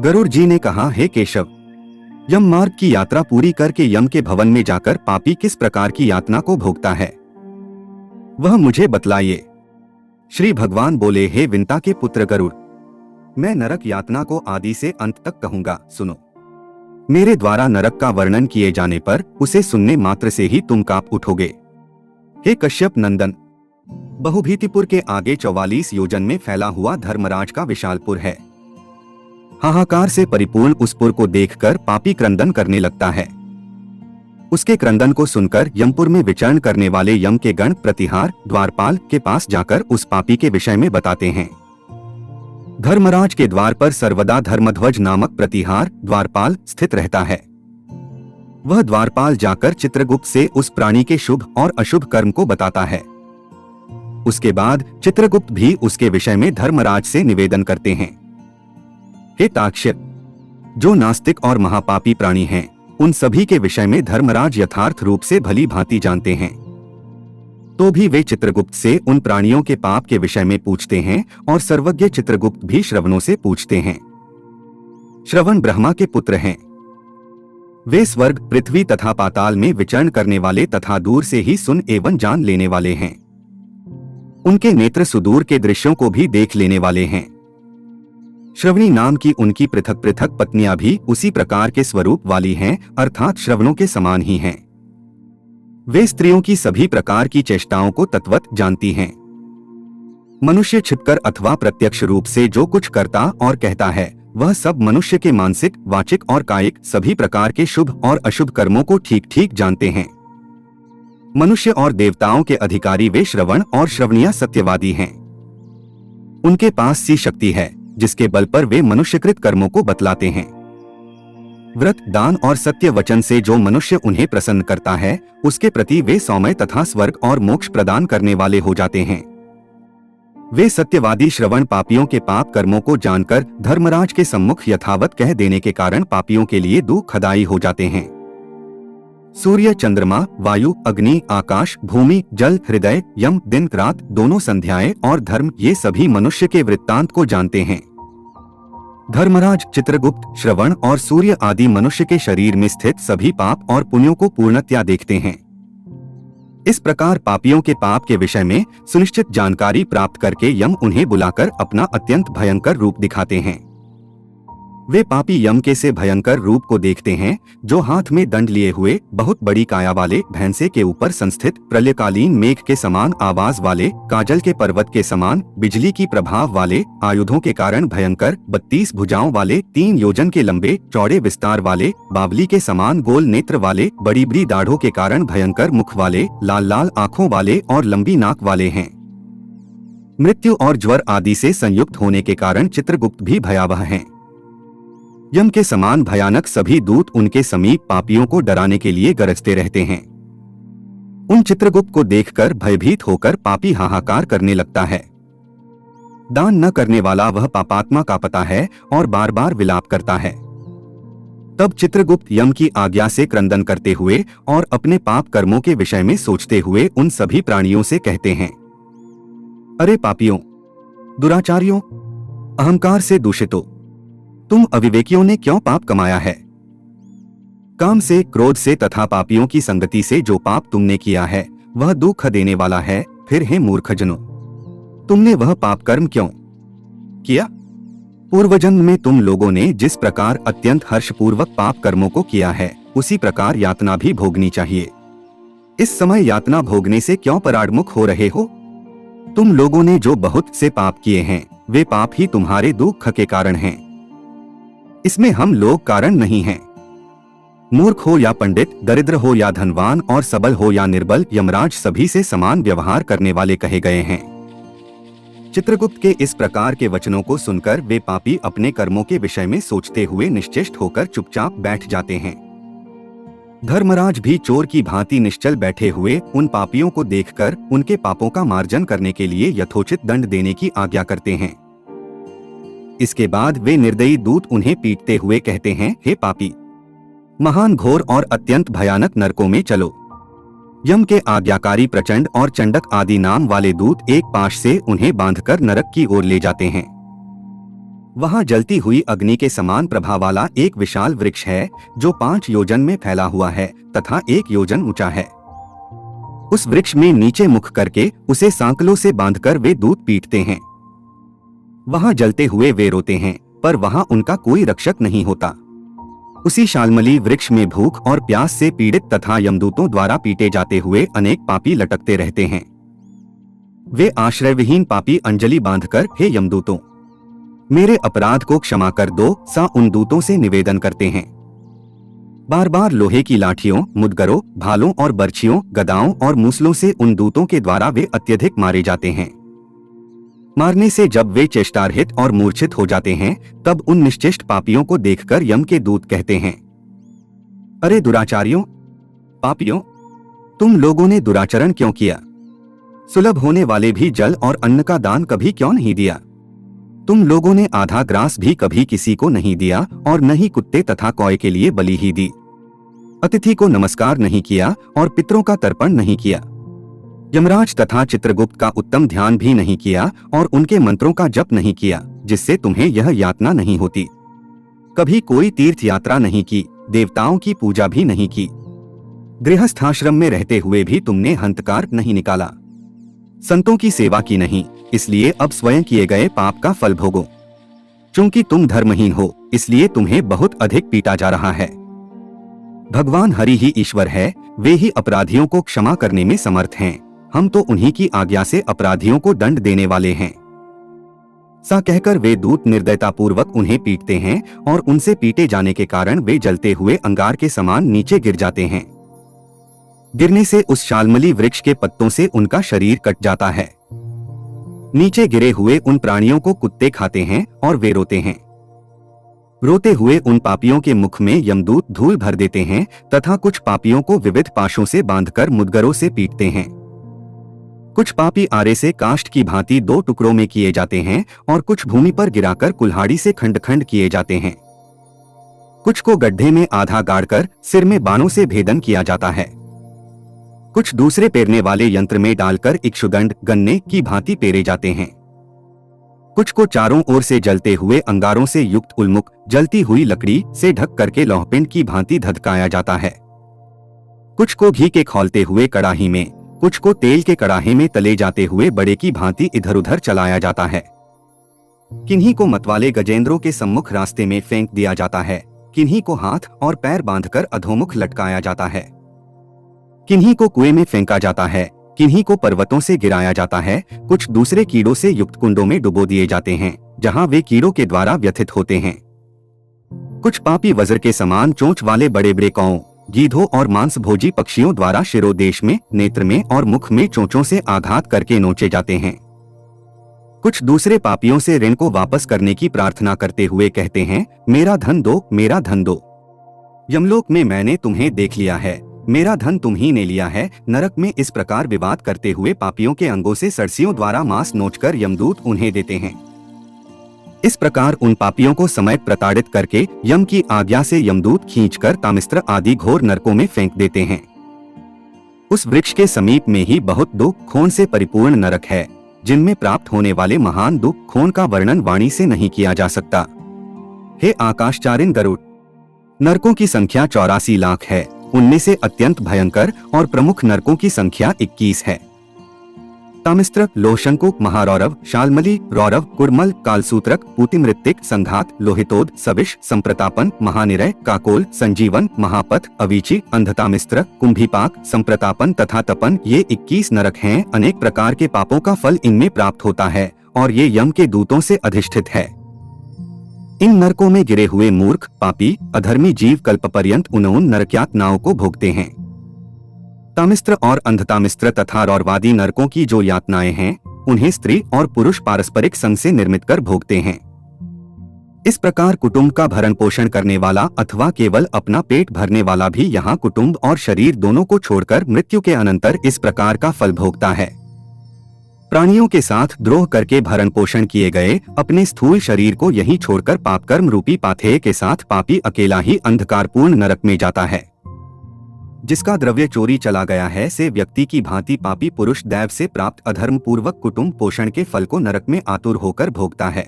गरुड़ जी ने कहा, हे केशव, यम मार्ग की यात्रा पूरी करके यम के भवन में जाकर पापी किस प्रकार की यातना को भोगता है, वह मुझे बतलाइए। श्री भगवान बोले, हे विंता के पुत्र गरुड़, मैं नरक यातना को आदि से अंत तक कहूंगा, सुनो। मेरे द्वारा नरक का वर्णन किए जाने पर उसे सुनने मात्र से ही तुम कांप उठोगे। हे कश्यप नंदन, बहुभीतिपुर के आगे 44 योजन में फैला हुआ धर्मराज का विशालपुर है। हाहाकार से परिपूर्ण उस पुर को देखकर पापी क्रंदन करने लगता है। उसके क्रंदन को सुनकर यमपुर में विचरण करने वाले यम के गण प्रतिहार द्वारपाल के पास जाकर उस पापी के विषय में बताते हैं। धर्मराज के द्वार पर सर्वदा धर्मध्वज नामक प्रतिहार द्वारपाल स्थित रहता है। वह द्वारपाल जाकर चित्रगुप्त से उस प्राणी के शुभ और अशुभ कर्म को बताता है। उसके बाद चित्रगुप्त भी उसके विषय में धर्मराज से निवेदन करते हैं। हे ताक्ष्य, जो नास्तिक और महापापी प्राणी हैं, उन सभी के विषय में धर्मराज यथार्थ रूप से भली भांति जानते हैं। तो भी वे चित्रगुप्त से उन प्राणियों के पाप के विषय में पूछते हैं और सर्वज्ञ चित्रगुप्त भी श्रवणों से पूछते हैं। श्रवण ब्रह्मा के पुत्र हैं। वे स्वर्ग, पृथ्वी तथा पाताल में विचरण करने वाले तथा दूर से ही सुन एवं जान लेने वाले हैं। उनके नेत्र सुदूर के दृश्यों को भी देख लेने वाले हैं। श्रवणी नाम की उनकी पृथक पृथक पत्नियां भी उसी प्रकार के स्वरूप वाली हैं, अर्थात श्रवणों के समान ही हैं। वे स्त्रियों की सभी प्रकार की चेष्टाओं को तत्वत जानती हैं। मनुष्य छिपकर अथवा प्रत्यक्ष रूप से जो कुछ करता और कहता है, वह सब मनुष्य के मानसिक, वाचिक और कायिक सभी प्रकार के शुभ और अशुभ कर्मों को ठीक ठीक जानते हैं। मनुष्य और देवताओं के अधिकारी वे श्रवण और श्रवणीय सत्यवादी हैं। उनके पास सी शक्ति है जिसके बल पर वे मनुष्यकृत कर्मों को बतलाते हैं। व्रत, दान और सत्य वचन से जो मनुष्य उन्हें प्रसन्न करता है, उसके प्रति वे सौम्य तथा स्वर्ग और मोक्ष प्रदान करने वाले हो जाते हैं। वे सत्यवादी श्रवण पापियों के पाप कर्मों को जानकर धर्मराज के सम्मुख यथावत कह देने के कारण पापियों के लिए दुखदायी हो जाते हैं। सूर्य, चंद्रमा, वायु, अग्नि, आकाश, भूमि, जल, हृदय, यम, दिन रात, दोनों संध्याएं और धर्म, ये सभी मनुष्य के वृत्तांत को जानते हैं। धर्मराज, चित्रगुप्त, श्रवण और सूर्य आदि मनुष्य के शरीर में स्थित सभी पाप और पुण्यों को पूर्णतया देखते हैं। इस प्रकार पापियों के पाप के विषय में सुनिश्चित जानकारी प्राप्त करके यम उन्हें बुलाकर अपना अत्यंत भयंकर रूप दिखाते हैं। वे पापी यम के से भयंकर रूप को देखते हैं, जो हाथ में दंड लिए हुए बहुत बड़ी काया वाले, भैंसे के ऊपर संस्थित, प्रलयकालीन मेघ के समान आवाज वाले, काजल के पर्वत के समान, बिजली की प्रभाव वाले, आयुधों के कारण भयंकर, 32 भुजाओं वाले, 3 योजन के लंबे चौड़े विस्तार वाले, बावली के समान गोल नेत्र वाले, बड़ी बड़ी दाढ़ों के कारण भयंकर मुख वाले, लाल लाल आँखों वाले और लंबी नाक वाले हैं। मृत्यु और ज्वर आदि से संयुक्त होने के कारण चित्रगुप्त भी भयावह हैं। यम के समान भयानक सभी दूत उनके समीप पापियों को डराने के लिए गरजते रहते हैं। उन चित्रगुप्त को देखकर भयभीत होकर पापी हाहाकार करने लगता है। दान न करने वाला वह पापात्मा कांपता है और बार बार विलाप करता है। तब चित्रगुप्त यम की आज्ञा से क्रंदन करते हुए और अपने पाप कर्मों के विषय में सोचते हुए उन सभी प्राणियों से कहते हैं, अरे पापियों, दुराचारियों, अहंकार से दूषितों, तुम अविवेकियों ने क्यों पाप कमाया है? काम से, क्रोध से तथा पापियों की संगति से जो पाप तुमने किया है, वह दुख देने वाला है। फिर हे मूर्खजनों, तुमने वह पाप कर्म क्यों किया? पूर्वजन्म में तुम लोगों ने जिस प्रकार अत्यंत हर्षपूर्वक पाप कर्मों को किया है, उसी प्रकार यातना भी भोगनी चाहिए। इस समय यातना भोगने से क्यों पराडमुख हो रहे हो? तुम लोगों ने जो बहुत से पाप किए हैं, वे पाप ही तुम्हारे दुख के कारण हैं। इसमें हम लोग कारण नहीं हैं। मूर्ख हो या पंडित, दरिद्र हो या धनवान और सबल हो या निर्बल, यमराज सभी से समान व्यवहार करने वाले कहे गए हैं। चित्रगुप्त के इस प्रकार के वचनों को सुनकर वे पापी अपने कर्मों के विषय में सोचते हुए निश्चेष्ट होकर चुपचाप बैठ जाते हैं। धर्मराज भी चोर की भांति निश्चल बैठे हुए उन पापियों को देखकर उनके पापों का मार्जन करने के लिए यथोचित दंड देने की आज्ञा करते हैं। इसके बाद वे निर्दयी दूत उन्हें पीटते हुए कहते हैं, हे पापी, महान घोर और अत्यंत भयानक नरकों में चलो। यम के आज्ञाकारी प्रचंड और चंडक आदि नाम वाले दूत एक पाश से उन्हें बांधकर नरक की ओर ले जाते हैं। वहां जलती हुई अग्नि के समान प्रभा वाला एक विशाल वृक्ष है जो 5 योजन में फैला हुआ है तथा 1 योजन ऊंचा है। उस वृक्ष में नीचे मुख करके उसे सांकलों से बांधकर वे दूध पीटते हैं। वहां जलते हुए वे रोते हैं, पर वहां उनका कोई रक्षक नहीं होता। उसी शालमली वृक्ष में भूख और प्यास से पीड़ित तथा यमदूतों द्वारा पीटे जाते हुए अनेक पापी लटकते रहते हैं। वे आश्रयविहीन पापी अंजलि बांधकर, हे यमदूतों, मेरे अपराध को क्षमा कर दो, सा उन दूतों से निवेदन करते हैं। बार बार लोहे की लाठियों, मुदगरों, भालों और बर्छियों, गदाओं और मूसलों से उन दूतों के द्वारा वे अत्यधिक मारे जाते हैं। मारने से जब वे चेष्टारहित और मूर्छित हो जाते हैं, तब उन निश्चेष्ट पापियों को देखकर यम के दूत कहते हैं, अरे दुराचारियों, पापियों, तुम लोगों ने दुराचरण क्यों किया? सुलभ होने वाले भी जल और अन्न का दान कभी क्यों नहीं दिया? तुम लोगों ने आधा ग्रास भी कभी किसी को नहीं दिया और न ही कुत्ते तथा कौए के लिए बलि ही दी। अतिथि को नमस्कार नहीं किया और पितरों का तर्पण नहीं किया। यमराज तथा चित्रगुप्त का उत्तम ध्यान भी नहीं किया और उनके मंत्रों का जप नहीं किया, जिससे तुम्हें यह यातना नहीं होती। कभी कोई तीर्थ यात्रा नहीं की, देवताओं की पूजा भी नहीं की। गृहस्थाश्रम में रहते हुए भी तुमने हंतकार नहीं निकाला। संतों की सेवा की नहीं, इसलिए अब स्वयं किए गए पाप का फल भोगो। चूंकि तुम धर्महीन हो, इसलिए तुम्हें बहुत अधिक पीटा जा रहा है। भगवान हरि ही ईश्वर है, वे ही अपराधियों को क्षमा करने में समर्थ हैं। हम तो उन्हीं की आज्ञा से अपराधियों को दंड देने वाले हैं। सा कहकर वे दूत निर्दयतापूर्वक उन्हें पीटते हैं और उनसे पीटे जाने के कारण वे जलते हुए अंगार के समान नीचे गिर जाते हैं। गिरने से उस शालमली वृक्ष के पत्तों से उनका शरीर कट जाता है। नीचे गिरे हुए उन प्राणियों को कुत्ते खाते हैं और वे रोते हैं। रोते हुए उन पापियों के मुख में यमदूत धूल भर देते हैं तथा कुछ पापियों को विविध पाशों से बांधकर मुदगरों से पीटते हैं। कुछ पापी आरे से काष्ठ की भांति 2 टुकड़ों में किए जाते हैं और कुछ भूमि पर गिराकर कुल्हाड़ी से खंड खंड किए जाते हैं। कुछ को गड्ढे में आधा गाड़कर सिर में बाणों से भेदन किया जाता है। कुछ दूसरे पेरने वाले यंत्र में डालकर इक्षुदंड, गन्ने की भांति पेरे जाते हैं। कुछ को चारों ओर से जलते हुए अंगारों से युक्त उल्मुख जलती हुई लकड़ी से ढक करके लौहपिंड की भांति धधकाया जाता है। कुछ को घी के खौलते हुए कड़ाही में, कुछ को तेल के कड़ाहे में तले जाते हुए बड़े की भांति इधर उधर चलाया जाता है। किन्हीं को मतवाले गजेंद्रों के सम्मुख रास्ते में फेंक दिया जाता है, किन्हीं को हाथ और पैर बांधकर अधोमुख लटकाया जाता है। किन्हीं को कुएं में फेंका जाता है, किन्हीं को पर्वतों से गिराया जाता है। कुछ दूसरे कीड़ों से युक्त कुंडों में डुबो दिए जाते हैं, जहां वे कीड़ों के द्वारा व्यथित होते हैं। कुछ पापी वज्र के समान चोंच वाले बड़े बड़े कौओं, गीधों और मांस भोजी पक्षियों द्वारा शिरोदेश में, नेत्र में और मुख में चोंचों से आघात करके नोचे जाते हैं। कुछ दूसरे पापियों से ऋण को वापस करने की प्रार्थना करते हुए कहते हैं, मेरा धन दो, मेरा धन दो। यमलोक में मैंने तुम्हें देख लिया है, मेरा धन तुम ही ने लिया है। नरक में इस प्रकार विवाद करते हुए पापियों के अंगों से सरसियों द्वारा मांस नोचकर यमदूत उन्हें देते हैं। इस प्रकार उन पापियों को समय प्रताड़ित करके यम की आज्ञा से यमदूत खींचकर तामिस्त्र आदि घोर नरकों में फेंक देते हैं। उस वृक्ष के समीप में ही बहुत दुख खोन से परिपूर्ण नरक है, जिनमें प्राप्त होने वाले महान दुख खोन का वर्णन वाणी से नहीं किया जा सकता। हे आकाशचारिन गरुड़, नरकों की संख्या 84 लाख है। उनमें से अत्यंत भयंकर और प्रमुख नरकों की संख्या 21 है। तामिस्त्र, लोहशंकुक, महारौरव, शालमली, रौरव, कुड़मल, कालसूत्रक, पूतिमृत्तिक, संघात, लोहितोद, सविश, संप्रतापन, महानिरय, काकोल, संजीवन, महापथ, अवीची, अंधतामिस्त्र, कुंभीपाक, संप्रतापन तथा तपन, ये 21 नरक हैं। अनेक प्रकार के पापों का फल इनमें प्राप्त होता है और ये यम के दूतों से अधिष्ठित है। इन नरकों में गिरे हुए मूर्ख, पापी, अधर्मी जीव कल्पपर्यंत उन नरकयातनाओं को भोगते हैं। तामिस्त्र और अंधतामिस्त्र तथा रौरवादी नरकों की जो यातनाएं हैं, उन्हें स्त्री और पुरुष पारस्परिक संग से निर्मित कर भोगते हैं। इस प्रकार कुटुंब का भरण पोषण करने वाला अथवा केवल अपना पेट भरने वाला भी यहाँ कुटुंब और शरीर दोनों को छोड़कर मृत्यु के अनंतर इस प्रकार का फल भोगता है। प्राणियों के साथ द्रोह करके भरण पोषण किए गए अपने स्थूल शरीर को यहीं छोड़कर पापकर्म रूपी पाथेय के साथ पापी अकेला ही अंधकारपूर्ण नरक में जाता है। जिसका द्रव्य चोरी चला गया है, से व्यक्ति की भांति पापी पुरुष दैव से प्राप्त अधर्म पूर्वक कुटुंब पोषण के फल को नरक में आतुर होकर भोगता है।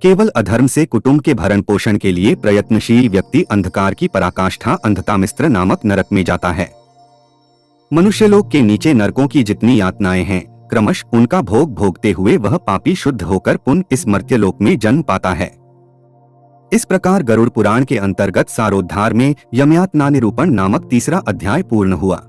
केवल अधर्म से कुटुंब के भरण पोषण के लिए प्रयत्नशील व्यक्ति अंधकार की पराकाष्ठा अंधतामिस्त्र नामक नरक में जाता है। मनुष्यलोक के नीचे नरकों की जितनी यातनाएं हैं, क्रमश उनका भोग भोगते हुए वह पापी शुद्ध होकर पुनः इस मर्त्यलोक में जन्म पाता है। इस प्रकार गरुड़ पुराण के अंतर्गत सारोद्धार में यमयातना निरूपण नामक तीसरा अध्याय पूर्ण हुआ।